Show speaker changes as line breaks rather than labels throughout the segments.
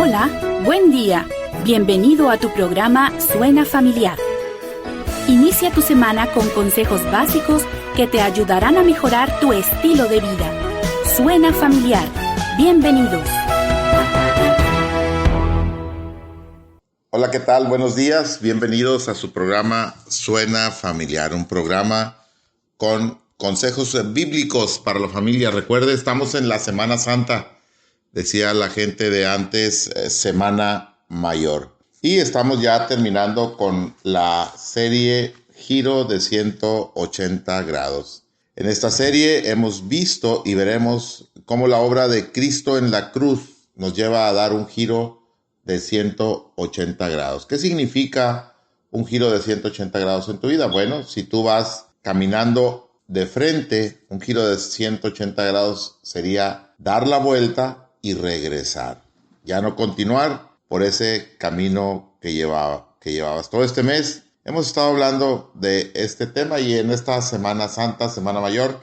Hola, buen día. Bienvenido a tu programa Suena Familiar. Inicia tu semana con consejos básicos que te ayudarán a mejorar tu estilo de vida. Suena Familiar. Bienvenidos.
Hola, ¿qué tal? Buenos días. Bienvenidos a su programa Suena Familiar, un programa con consejos bíblicos para la familia. Recuerde, estamos en la Semana Santa. Decía la gente de antes, Semana Mayor. Y estamos ya terminando con la serie Giro de 180 grados. En esta serie hemos visto y veremos cómo la obra de Cristo en la cruz nos lleva a dar un giro de 180 grados. ¿Qué significa un giro de 180 grados en tu vida? Bueno, si tú vas caminando de frente, un giro de 180 grados sería dar la vuelta y regresar. Ya no continuar por ese camino que llevabas. Todo este mes hemos estado hablando de este tema y en esta Semana Santa, Semana Mayor,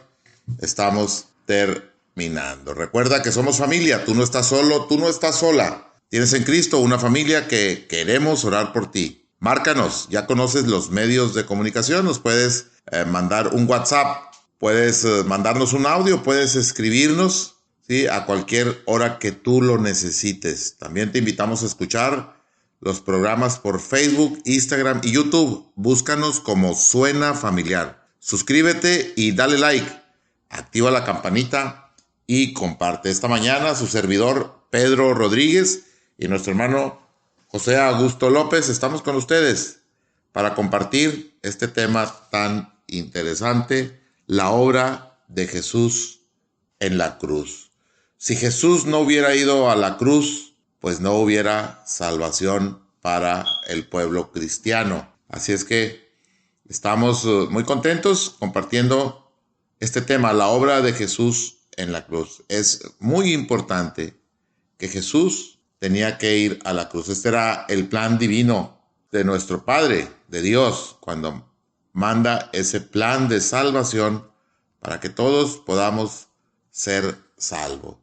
estamos terminando. Recuerda que somos familia, tú no estás solo, tú no estás sola. Tienes en Cristo una familia que queremos orar por ti. Márcanos, ya conoces los medios de comunicación, nos puedes mandar un WhatsApp, puedes mandarnos un audio, puedes escribirnos, ¿sí? A cualquier hora que tú lo necesites. También te invitamos a escuchar los programas por Facebook, Instagram y YouTube. Búscanos como Suena Familiar. Suscríbete y dale like. Activa la campanita y comparte. Esta mañana su servidor Pedro Rodríguez y nuestro hermano José Augusto López estamos con ustedes para compartir este tema tan interesante, la obra de Jesús en la cruz. Si Jesús no hubiera ido a la cruz, pues no hubiera salvación para el pueblo cristiano. Así es que estamos muy contentos compartiendo este tema, la obra de Jesús en la cruz. Es muy importante que Jesús tenía que ir a la cruz. Este era el plan divino de nuestro Padre, de Dios, cuando manda ese plan de salvación para que todos podamos ser salvos.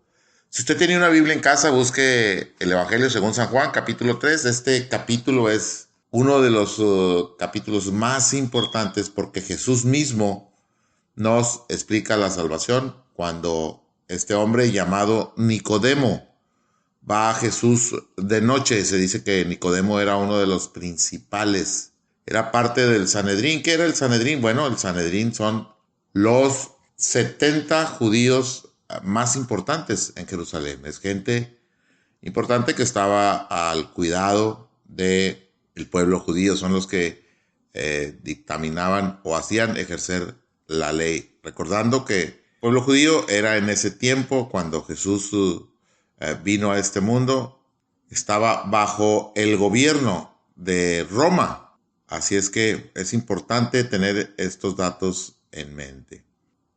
Si usted tiene una Biblia en casa, busque el Evangelio según San Juan, capítulo 3. Este capítulo es uno de los capítulos más importantes porque Jesús mismo nos explica la salvación cuando este hombre llamado Nicodemo va a Jesús de noche. Se dice que Nicodemo era uno de los principales, era parte del Sanedrín. ¿Qué era el Sanedrín? Bueno, el Sanedrín son los 70 judíos más importantes en Jerusalén. Es gente importante que estaba al cuidado del pueblo judío. Son los que dictaminaban o hacían ejercer la ley. Recordando que el pueblo judío era en ese tiempo, cuando Jesús vino a este mundo, estaba bajo el gobierno de Roma. Así es que es importante tener estos datos en mente.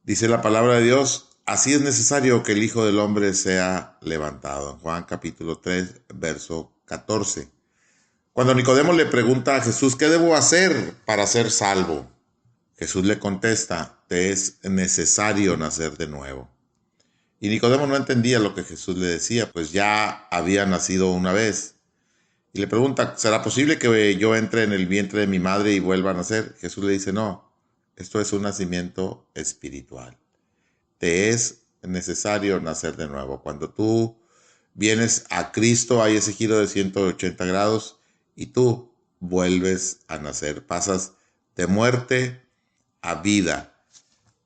Dice la palabra de Dios: así es necesario que el Hijo del Hombre sea levantado. En Juan capítulo 3, verso 14. Cuando Nicodemo le pregunta a Jesús, ¿qué debo hacer para ser salvo? Jesús le contesta, te es necesario nacer de nuevo. Y Nicodemo no entendía lo que Jesús le decía, pues ya había nacido una vez. Y le pregunta, ¿será posible que yo entre en el vientre de mi madre y vuelva a nacer? Jesús le dice, no, esto es un nacimiento espiritual. Te es necesario nacer de nuevo. Cuando tú vienes a Cristo, hay ese giro de 180 grados y tú vuelves a nacer. Pasas de muerte a vida.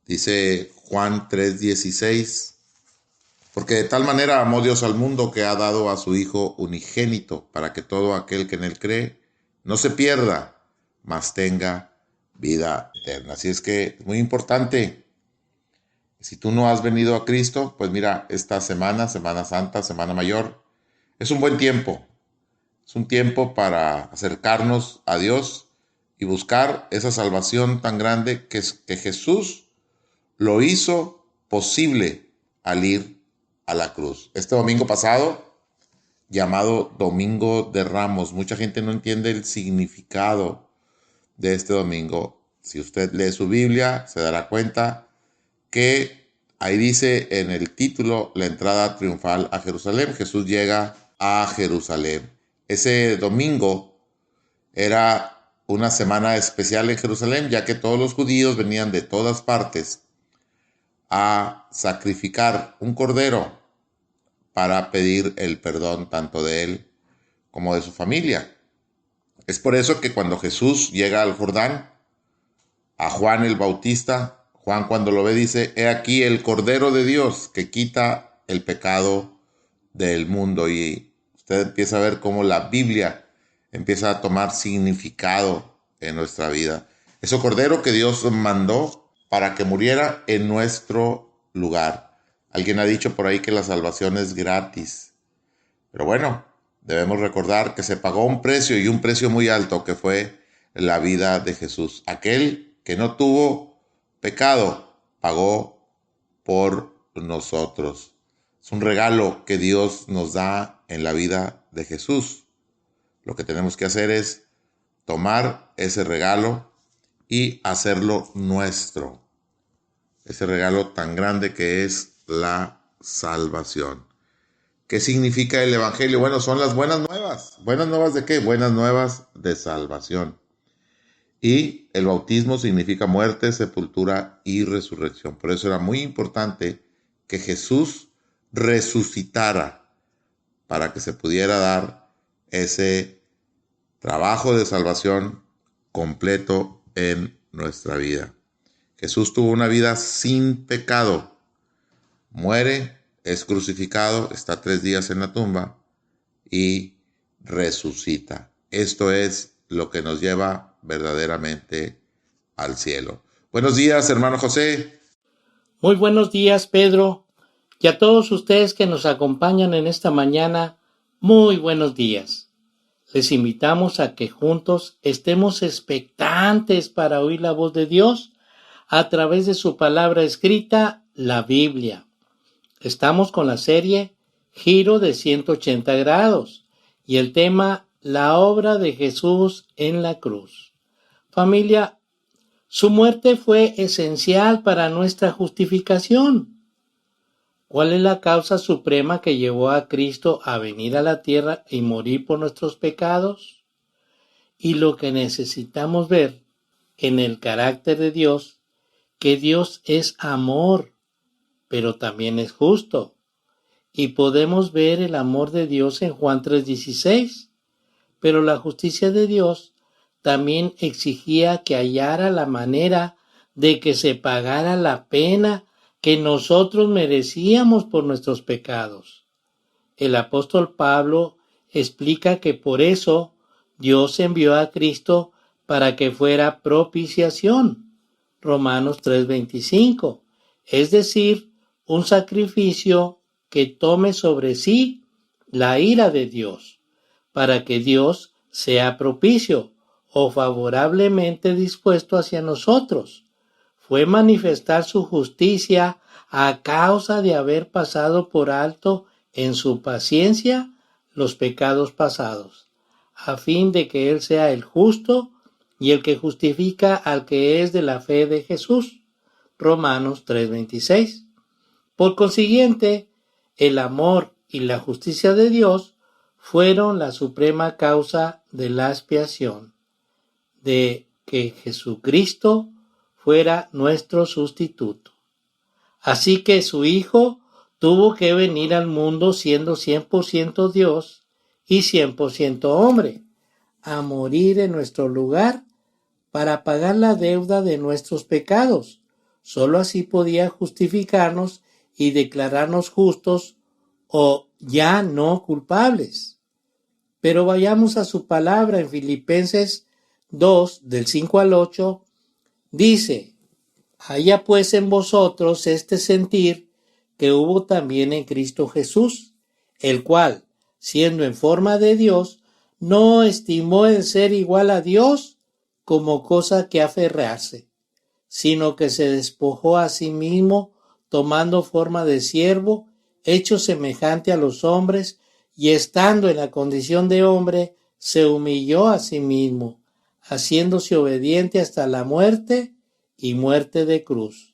Dice Juan 3:16, porque de tal manera amó Dios al mundo que ha dado a su Hijo unigénito, para que todo aquel que en él cree no se pierda, mas tenga vida eterna. Así es que es muy importante. Si tú no has venido a Cristo, pues mira, esta semana, Semana Santa, Semana Mayor, es un buen tiempo. Es un tiempo para acercarnos a Dios y buscar esa salvación tan grande que Jesús lo hizo posible al ir a la cruz. Este domingo pasado, llamado Domingo de Ramos, mucha gente no entiende el significado de este domingo. Si usted lee su Biblia, se dará cuenta que ahí dice en el título, la entrada triunfal a Jerusalén. Jesús llega a Jerusalén. Ese domingo era una semana especial en Jerusalén, ya que todos los judíos venían de todas partes a sacrificar un cordero para pedir el perdón tanto de él como de su familia. Es por eso que cuando Jesús llega al Jordán, a Juan el Bautista, Juan cuando lo ve dice: he aquí el Cordero de Dios que quita el pecado del mundo. Y usted empieza a ver cómo la Biblia empieza a tomar significado en nuestra vida. Ese Cordero que Dios mandó para que muriera en nuestro lugar. Alguien ha dicho por ahí que la salvación es gratis. Pero bueno, debemos recordar que se pagó un precio, y un precio muy alto, que fue la vida de Jesús. Aquel que no tuvo pecado pagó por nosotros. Es un regalo que Dios nos da en la vida de Jesús. Lo que tenemos que hacer es tomar ese regalo y hacerlo nuestro. Ese regalo tan grande que es la salvación. ¿Qué significa el Evangelio? Bueno, son las buenas nuevas. ¿Buenas nuevas de qué? Buenas nuevas de salvación. Y el bautismo significa muerte, sepultura y resurrección. Por eso era muy importante que Jesús resucitara para que se pudiera dar ese trabajo de salvación completo en nuestra vida. Jesús tuvo una vida sin pecado. Muere, es crucificado, está 3 días en la tumba y resucita. Esto es lo que nos lleva verdaderamente al cielo. Buenos días, hermano José.
Muy buenos días, Pedro, y a todos ustedes que nos acompañan en esta mañana, muy buenos días. Les invitamos a que juntos estemos expectantes para oír la voz de Dios a través de su palabra escrita, la Biblia. Estamos con la serie Giro de 180 grados y el tema la obra de Jesús en la cruz. Familia, su muerte fue esencial para nuestra justificación. ¿Cuál es la causa suprema que llevó a Cristo a venir a la tierra y morir por nuestros pecados? Y lo que necesitamos ver en el carácter de Dios, que Dios es amor, pero también es justo. Y podemos ver el amor de Dios en Juan 3:16. Pero la justicia de Dios también exigía que hallara la manera de que se pagara la pena que nosotros merecíamos por nuestros pecados. El apóstol Pablo explica que por eso Dios envió a Cristo para que fuera propiciación. Romanos 3:25. Es decir, un sacrificio que tome sobre sí la ira de Dios, para que Dios sea propicio o favorablemente dispuesto hacia nosotros. Fue manifestar su justicia a causa de haber pasado por alto en su paciencia los pecados pasados, a fin de que Él sea el justo y el que justifica al que es de la fe de Jesús. Romanos 3:26. Por consiguiente, el amor y la justicia de Dios fueron la suprema causa de la expiación, de que Jesucristo fuera nuestro sustituto. Así que su Hijo tuvo que venir al mundo siendo 100% Dios y 100% hombre, a morir en nuestro lugar para pagar la deuda de nuestros pecados. Solo así podía justificarnos y declararnos justos o ya no culpables. Pero vayamos a su palabra en Filipenses 2, del 5 al 8, dice: haya pues en vosotros este sentir que hubo también en Cristo Jesús, el cual, siendo en forma de Dios, no estimó el ser igual a Dios como cosa que aferrarse, sino que se despojó a sí mismo, tomando forma de siervo, hecho semejante a los hombres, y estando en la condición de hombre, se humilló a sí mismo, haciéndose obediente hasta la muerte y muerte de cruz.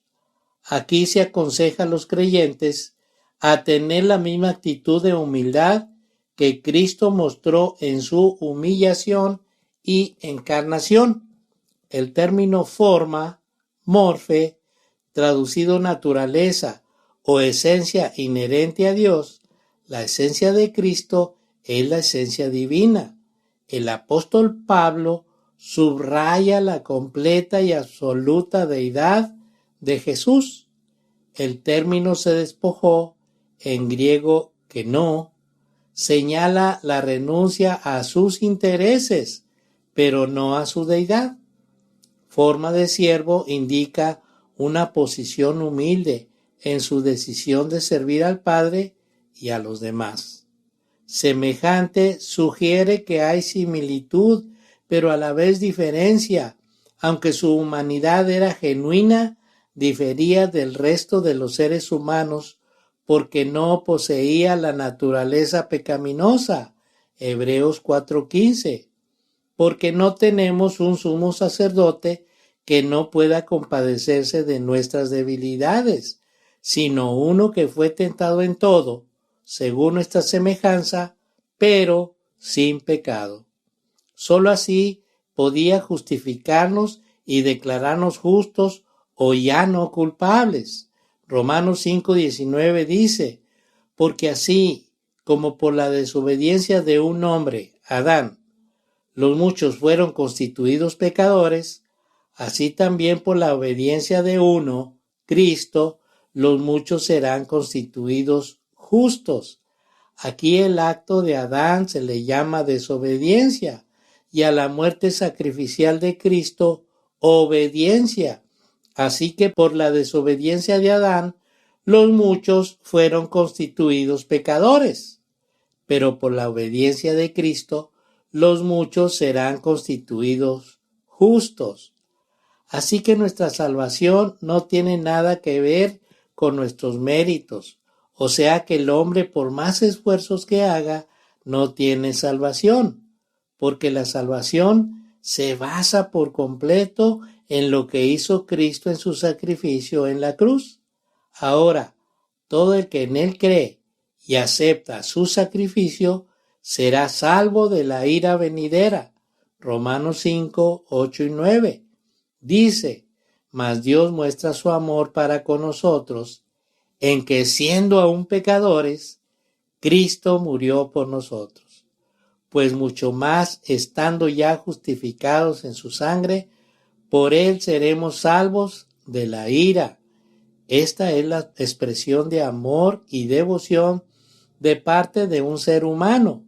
Aquí se aconseja a los creyentes a tener la misma actitud de humildad que Cristo mostró en su humillación y encarnación. El término forma, morfe, traducido naturaleza o esencia inherente a Dios, la esencia de Cristo es la esencia divina. El apóstol Pablo subraya la completa y absoluta deidad de Jesús. El término se despojó, en griego keno, señala la renuncia a sus intereses, pero no a su deidad. Forma de siervo indica una posición humilde en su decisión de servir al Padre y a los demás. Semejante sugiere que hay similitud, pero a la vez diferencia. Aunque su humanidad era genuina, difería del resto de los seres humanos porque no poseía la naturaleza pecaminosa. Hebreos 4:15. Porque no tenemos un sumo sacerdote que no pueda compadecerse de nuestras debilidades, sino uno que fue tentado en todo, según nuestra semejanza, pero sin pecado. Solo así podía justificarnos y declararnos justos o ya no culpables. Romanos 5:19 dice, porque así como por la desobediencia de un hombre, Adán, los muchos fueron constituidos pecadores, así también por la obediencia de uno, Cristo, los muchos serán constituidos justos. Aquí el acto de Adán se le llama desobediencia y a la muerte sacrificial de Cristo, obediencia. Así que por la desobediencia de Adán, los muchos fueron constituidos pecadores, pero por la obediencia de Cristo, los muchos serán constituidos justos. Así que nuestra salvación no tiene nada que ver con nuestros méritos, o sea que el hombre, por más esfuerzos que haga, no tiene salvación, porque la salvación se basa por completo en lo que hizo Cristo en su sacrificio en la cruz. Ahora, todo el que en él cree y acepta su sacrificio será salvo de la ira venidera. Romanos 5, 8 y 9. Dice, mas Dios muestra su amor para con nosotros, en que siendo aún pecadores, Cristo murió por nosotros. Pues mucho más, estando ya justificados en su sangre, por él seremos salvos de la ira. Esta es la expresión de amor y devoción de parte de un ser humano.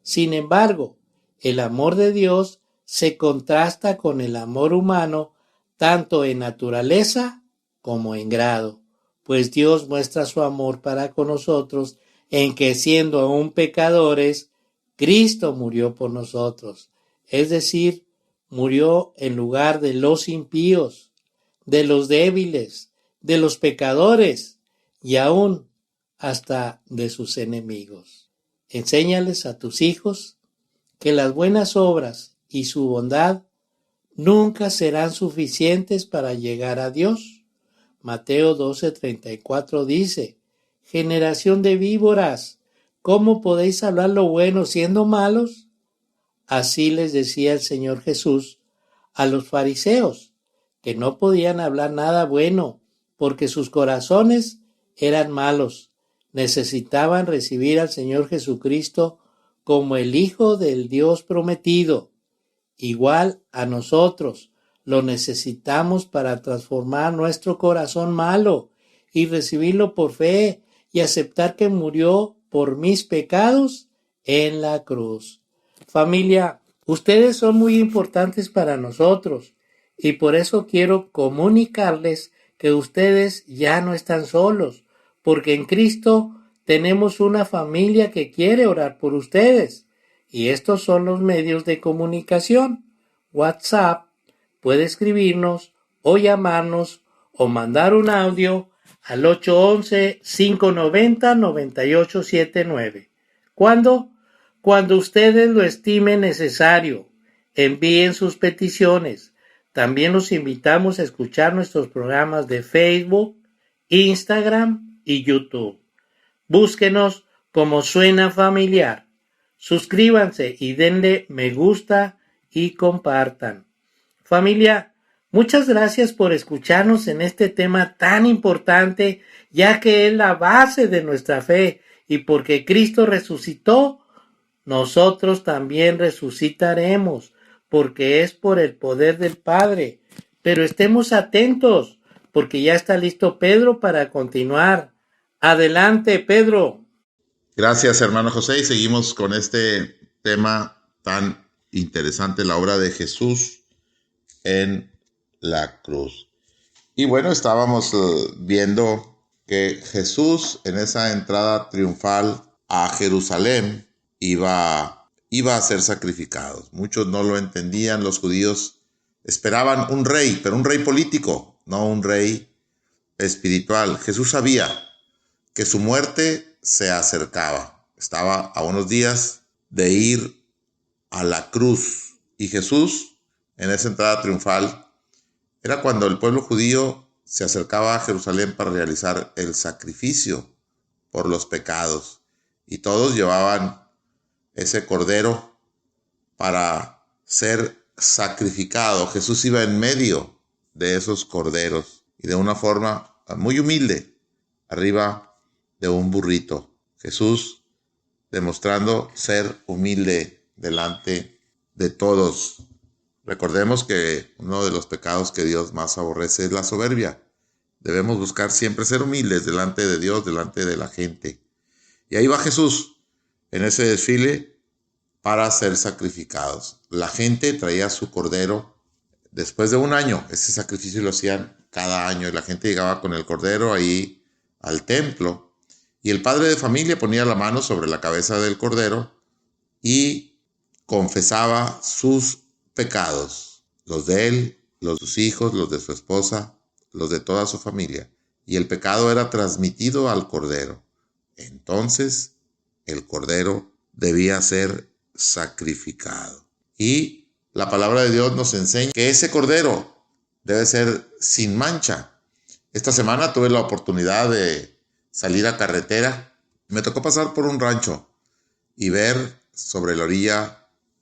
Sin embargo, el amor de Dios se contrasta con el amor humano tanto en naturaleza como en grado, pues Dios muestra su amor para con nosotros en que siendo aún pecadores, Cristo murió por nosotros, es decir, murió en lugar de los impíos, de los débiles, de los pecadores y aún hasta de sus enemigos. Enséñales a tus hijos que las buenas obras y su bondad nunca serán suficientes para llegar a Dios. Mateo 12:34 dice, generación de víboras, ¿cómo podéis hablar lo bueno siendo malos? Así les decía el Señor Jesús a los fariseos, que no podían hablar nada bueno, porque sus corazones eran malos. Necesitaban recibir al Señor Jesucristo como el Hijo del Dios prometido. Igual a nosotros lo necesitamos para transformar nuestro corazón malo y recibirlo por fe y aceptar que murió por mis pecados en la cruz. Familia, ustedes son muy importantes para nosotros y por eso quiero comunicarles que ustedes ya no están solos, porque en Cristo tenemos una familia que quiere orar por ustedes. Y estos son los medios de comunicación. WhatsApp, puede escribirnos o llamarnos o mandar un audio al 811-590-9879. ¿Cuándo? Cuando ustedes lo estimen necesario. Envíen sus peticiones. También los invitamos a escuchar nuestros programas de Facebook, Instagram y YouTube. Búsquenos como Suena Familiar. Suscríbanse y denle me gusta y compartan. Familia, muchas gracias por escucharnos en este tema tan importante, ya que es la base de nuestra fe, y porque Cristo resucitó, nosotros también resucitaremos, porque es por el poder del Padre. Pero estemos atentos, porque ya está listo Pedro para continuar. Adelante, Pedro.
Gracias, hermano José, y seguimos con este tema tan interesante, la obra de Jesús en la cruz. Y bueno, estábamos viendo que Jesús en esa entrada triunfal a Jerusalén iba a ser sacrificado. Muchos no lo entendían, los judíos esperaban un rey, pero un rey político, no un rey espiritual. Jesús sabía que su muerte se acercaba. Estaba a unos días de ir a la cruz. Y Jesús, en esa entrada triunfal, era cuando el pueblo judío se acercaba a Jerusalén para realizar el sacrificio por los pecados. Y todos llevaban ese cordero para ser sacrificado. Jesús iba en medio de esos corderos y de una forma muy humilde, arriba de un burrito. Jesús demostrando ser humilde delante de todos. Recordemos que uno de los pecados que Dios más aborrece es la soberbia. Debemos buscar siempre ser humildes delante de Dios, delante de la gente. Y ahí va Jesús en ese desfile para ser sacrificados. La gente traía su cordero después de un año. Ese sacrificio lo hacían cada año y la gente llegaba con el cordero ahí al templo. Y el padre de familia ponía la mano sobre la cabeza del cordero y confesaba sus pecados, los de él, los de sus hijos, los de su esposa, los de toda su familia. Y el pecado era transmitido al cordero. Entonces, el cordero debía ser sacrificado. Y la palabra de Dios nos enseña que ese cordero debe ser sin mancha. Esta semana tuve la oportunidad de salir a carretera. Me tocó pasar por un rancho y ver sobre la orilla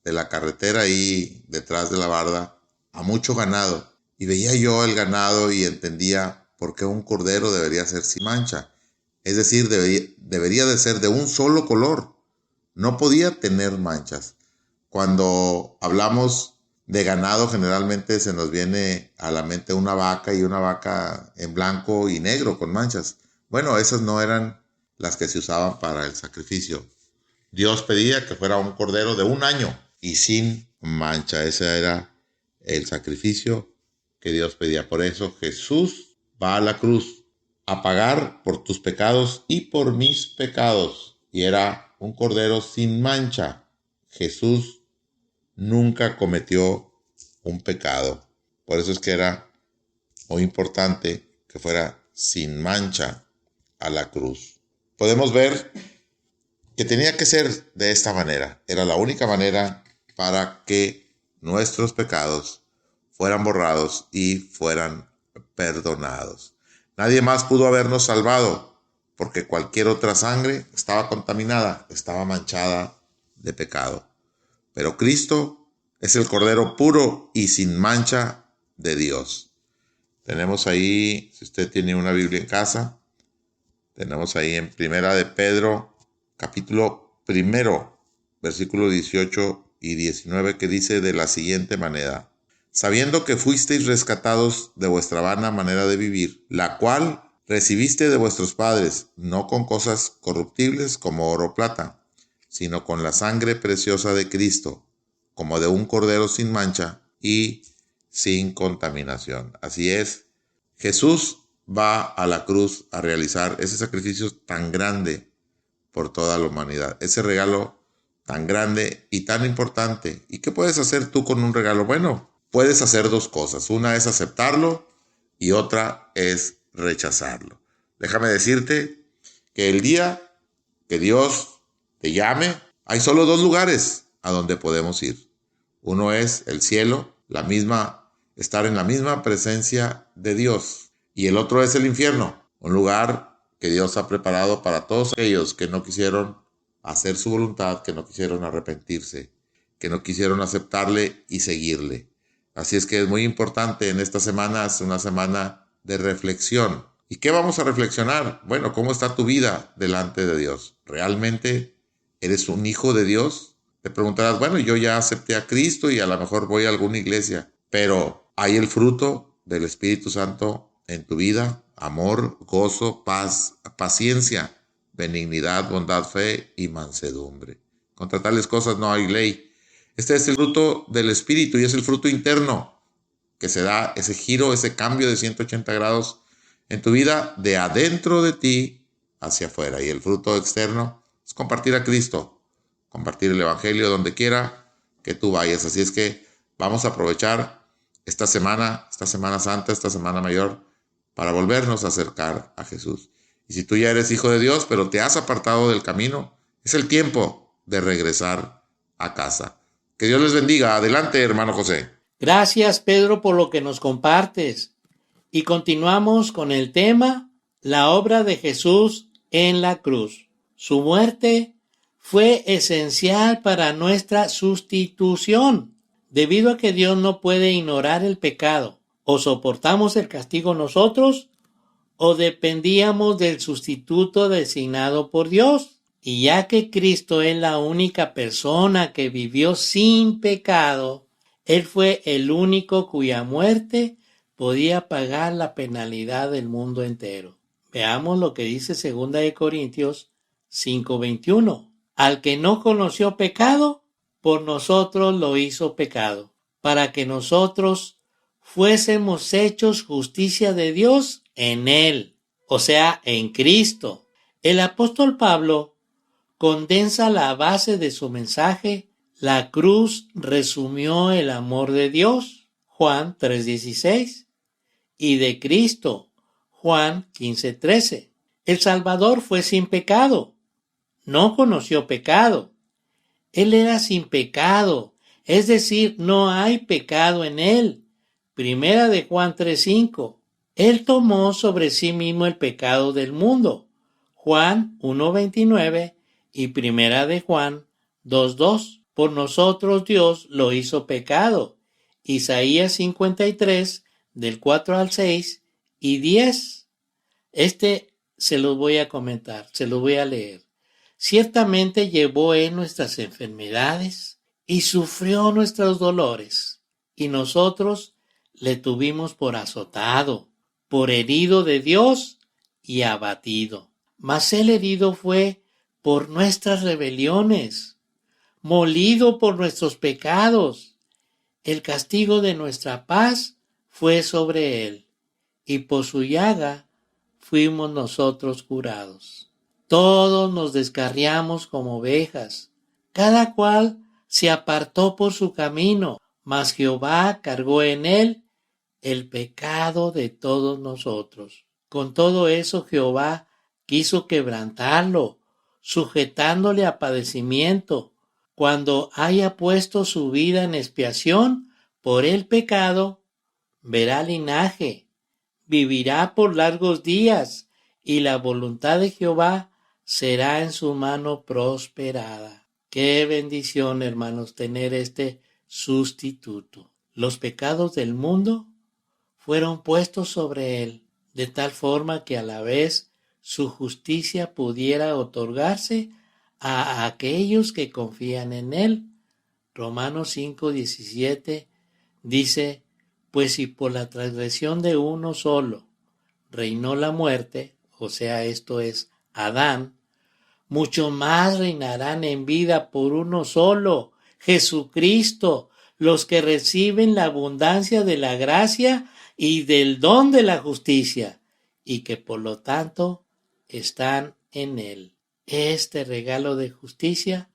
de la carretera, ahí detrás de la barda, a mucho ganado. Y veía yo el ganado y entendía por qué un cordero debería ser sin mancha. Es decir, debería de ser de un solo color. No podía tener manchas. Cuando hablamos de ganado, generalmente se nos viene a la mente una vaca y una vaca en blanco y negro con manchas. Bueno, esas no eran las que se usaban para el sacrificio. Dios pedía que fuera un cordero de un año y sin mancha. Ese era el sacrificio que Dios pedía. Por eso Jesús va a la cruz a pagar por tus pecados y por mis pecados. Y era un cordero sin mancha. Jesús nunca cometió un pecado. Por eso es que era muy importante que fuera sin mancha a la cruz. Podemos ver que tenía que ser de esta manera. Era la única manera para que nuestros pecados fueran borrados y fueran perdonados. Nadie más pudo habernos salvado, porque cualquier otra sangre estaba contaminada, estaba manchada de pecado. Pero Cristo es el Cordero puro y sin mancha de Dios. Tenemos ahí, si usted tiene una Biblia en casa, tenemos ahí en Primera de Pedro, capítulo 1, versículos 18 y 19, que dice de la siguiente manera: sabiendo que fuisteis rescatados de vuestra vana manera de vivir, la cual recibiste de vuestros padres, no con cosas corruptibles como oro o plata, sino con la sangre preciosa de Cristo, como de un cordero sin mancha y sin contaminación. Así es, Jesús va a la cruz a realizar ese sacrificio tan grande por toda la humanidad, ese regalo tan grande y tan importante. ¿Y qué puedes hacer tú con un regalo? Bueno, puedes hacer dos cosas. Una es aceptarlo y otra es rechazarlo. Déjame decirte que el día que Dios te llame, hay solo dos lugares a donde podemos ir. Uno es el cielo, estar en la misma presencia de Dios. Y el otro es el infierno, un lugar que Dios ha preparado para todos aquellos que no quisieron hacer su voluntad, que no quisieron arrepentirse, que no quisieron aceptarle y seguirle. Así es que es muy importante en esta semana, es una semana de reflexión. ¿Y qué vamos a reflexionar? Bueno, ¿cómo está tu vida delante de Dios? ¿Realmente eres un hijo de Dios? Te preguntarás, bueno, yo ya acepté a Cristo y a lo mejor voy a alguna iglesia, pero ¿hay el fruto del Espíritu Santo en tu vida? Amor, gozo, paz, paciencia, benignidad, bondad, fe y mansedumbre. Contra tales cosas no hay ley. Este es el fruto del Espíritu y es el fruto interno que se da ese giro, ese cambio de 180 grados en tu vida de adentro de ti hacia afuera. Y el fruto externo es compartir a Cristo, compartir el Evangelio donde quiera que tú vayas. Así es que vamos a aprovechar esta Semana Santa, esta Semana Mayor, para volvernos a acercar a Jesús. Y si tú ya eres hijo de Dios, pero te has apartado del camino, es el tiempo de regresar a casa. Que Dios les bendiga. Adelante, hermano José.
Gracias, Pedro, por lo que nos compartes. Y continuamos con el tema, la obra de Jesús en la cruz. Su muerte fue esencial para nuestra sustitución, debido a que Dios no puede ignorar el pecado. O soportamos el castigo nosotros, o dependíamos del sustituto designado por Dios. Y ya que Cristo es la única persona que vivió sin pecado, Él fue el único cuya muerte podía pagar la penalidad del mundo entero. Veamos lo que dice 2 Corintios 5:21. Al que no conoció pecado, por nosotros lo hizo pecado, para que nosotros fuésemos hechos justicia de Dios en Él, o sea, en Cristo. El apóstol Pablo condensa la base de su mensaje. La cruz resumió el amor de Dios, Juan 3:16, y de Cristo, Juan 15:13. El Salvador fue sin pecado, no conoció pecado. Él era sin pecado, es decir, no hay pecado en él. Primera de Juan 3:5. Él tomó sobre sí mismo el pecado del mundo, Juan 1:29, y Primera de Juan 2:2. Por nosotros Dios lo hizo pecado, Isaías 53, del 4 al 6 y 10. Se los voy a comentar, se los voy a leer. Ciertamente llevó Él nuestras enfermedades y sufrió nuestros dolores, y nosotros le tuvimos por azotado, por herido de Dios y abatido. Mas Él herido fue por nuestras rebeliones, molido por nuestros pecados. El castigo de nuestra paz fue sobre Él, y por su llaga fuimos nosotros curados. Todos nos descarriamos como ovejas, cada cual se apartó por su camino, mas Jehová cargó en él el pecado de todos nosotros. Con todo eso Jehová quiso quebrantarlo, sujetándole a padecimiento. Cuando haya puesto su vida en expiación por el pecado, verá linaje, vivirá por largos días, y la voluntad de Jehová será en su mano prosperada. Qué bendición, hermanos, tener este sustituto. Los pecados del mundo fueron puestos sobre él, de tal forma que a la vez su justicia pudiera otorgarse a aquellos que confían en él. Romanos 5:17 dice, pues si por la transgresión de uno solo reinó la muerte, o sea, esto es Adán, mucho más reinarán en vida por uno solo, Jesucristo, los que reciben la abundancia de la gracia y del don de la justicia, y que por lo tanto están en él. Este regalo de justicia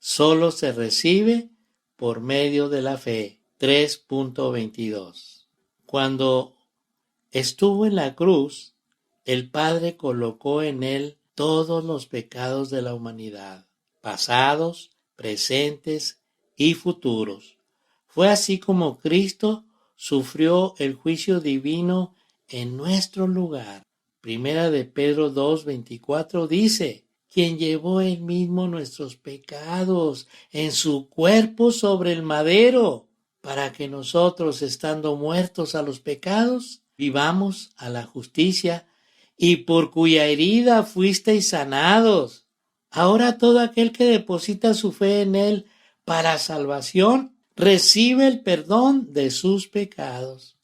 solo se recibe por medio de la fe. 3.22. Cuando estuvo en la cruz, el Padre colocó en él todos los pecados de la humanidad, pasados, presentes y futuros. Fue así como Cristo sufrió el juicio divino en nuestro lugar. Primera de Pedro 2:24 dice, quien llevó él mismo nuestros pecados en su cuerpo sobre el madero, para que nosotros, estando muertos a los pecados, vivamos a la justicia, y por cuya herida fuisteis sanados. Ahora todo aquel que deposita su fe en él para salvación, recibe el perdón de sus pecados.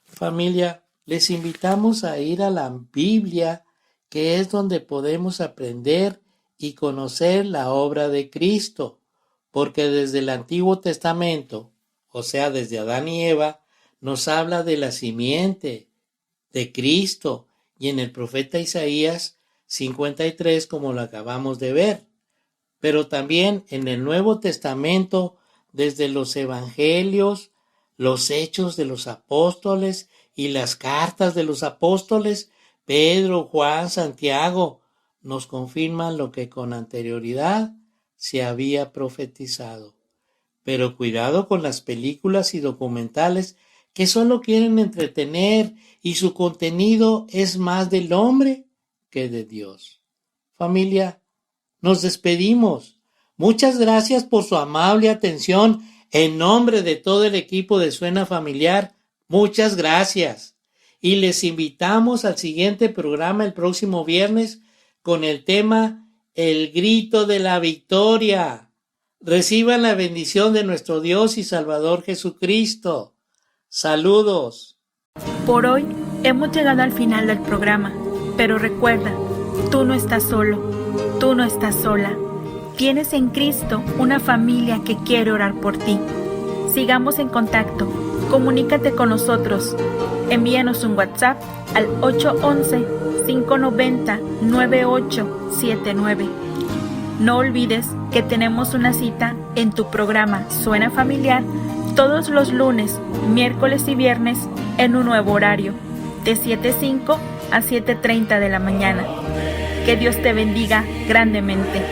Familia, les invitamos a ir a la Biblia, que es donde podemos aprender y conocer la obra de Cristo, porque desde el Antiguo Testamento, o sea, desde Adán y Eva, nos habla de la simiente de Cristo, y en el profeta Isaías 53, como lo acabamos de ver. Pero también en el Nuevo Testamento, desde los Evangelios, los Hechos de los Apóstoles y las cartas de los apóstoles, Pedro, Juan, Santiago, nos confirman lo que con anterioridad se había profetizado. Pero cuidado con las películas y documentales que solo quieren entretener y su contenido es más del hombre que de Dios. Familia, nos despedimos. Muchas gracias por su amable atención. En nombre de todo el equipo de Suena Familiar, muchas gracias. Y les invitamos al siguiente programa el próximo viernes con el tema El grito de la victoria. Reciban la bendición de nuestro Dios y Salvador Jesucristo. Saludos.
Por hoy hemos llegado al final del programa, pero recuerda, tú no estás solo, tú no estás sola. Tienes en Cristo una familia que quiere orar por ti. Sigamos en contacto, comunícate con nosotros. Envíanos un WhatsApp al 811-590-9879. No olvides que tenemos una cita en tu programa Suena Familiar todos los lunes, miércoles y viernes en un nuevo horario, de 7:05 a 7:30 de la mañana. Que Dios te bendiga grandemente.